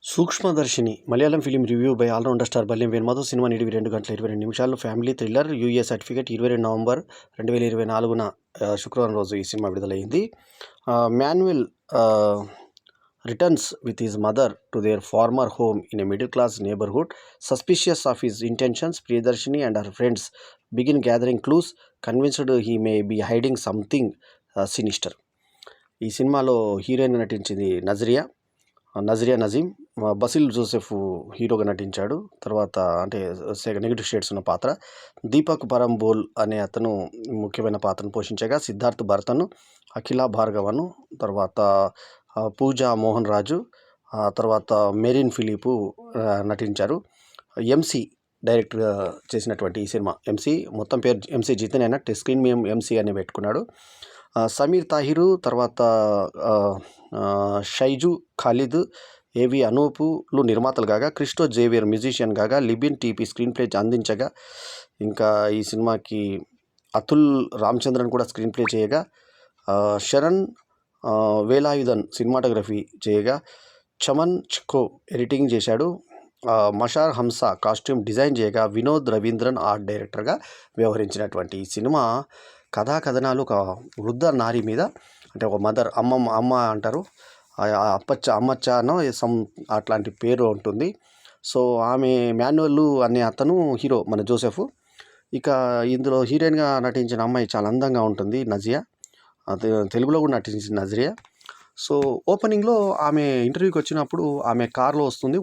సూక్ష్మదర్శిని Malayalam film review by all rounder star Balyam Venumadhav. సినిమా నిడివి 2 గంటల 22 నిమిషాలు. Family thriller. UA certificate. 22 November 2024న శుక్రవారం రోజు ఈ సినిమా విడుదలైంది. Manuel returns with his mother to their former home in a middle-class neighborhood. Suspicious of his intentions, Priyadarshini and her friends begin gathering clues, convinced he may be hiding something sinister. ఈ సినిమాలో heroine నటించింది Nazriya Nazeem. Basil Joseph హీరోగా నటించాడు. తర్వాత అంటే negative shades ఉన్న పాత్ర. దీపక్ పరంబోల్ అనే అతను ముఖ్యమైన పాత్రను పోషించగా, సిద్ధార్థ్ భరతను, అఖిల భార్గవను, తర్వాత పూజా మోహన్ రాజు, తర్వాత మెరీన్ ఫిలిపు నటించారు. ఎంసీ డైరెక్ట్గా చేసినటువంటి ఈ సినిమా. ఎంసీ మొత్తం పేరు ఎంసీ జితన్ అయినా స్క్రీన్ మేము ఎంసీ అని పెట్టుకున్నాడు. సమీర్ తాహిరు, తర్వాత షైజు ఖాలిద్, ఏవి అనూపులు నిర్మాతలు కాగా, క్రిస్టో జేవియర్ మ్యూజిషియన్ కాగా, లిబిన్ టీపీ స్క్రీన్ ప్లే అందించగా, ఇంకా ఈ సినిమాకి అతుల్ రామచంద్రన్ కూడా స్క్రీన్ ప్లే చేయగా, శరణ్ వేలాయుధన్ సినిమాటోగ్రఫీ చేయగా, చమన్ చిక్కో ఎడిటింగ్ చేశాడు. మషార్ హంస కాస్ట్యూమ్ డిజైన్ చేయగా, వినోద్ రవీంద్రన్ ఆర్ట్ డైరెక్టర్గా వ్యవహరించినటువంటి ఈ సినిమా కథనాలు ఒక వృద్ధ నారి మీద, అంటే ఒక మదర్ అమ్మ అంటారు, అమ్మచ్చనో అట్లాంటి పేరు ఉంటుంది. సో ఆమె మాన్యువల్ అనే అతను హీరో మన జోసెఫ్. ఇక ఇందులో హీరోయిన్గా నటించిన అమ్మాయి చాలా అందంగా ఉంటుంది, నజియా. తెలుగులో కూడా నటించింది నజరియా. సో ఓపెనింగ్లో ఆమె ఇంటర్వ్యూకి వచ్చినప్పుడు ఆమె కార్లో వస్తుంది.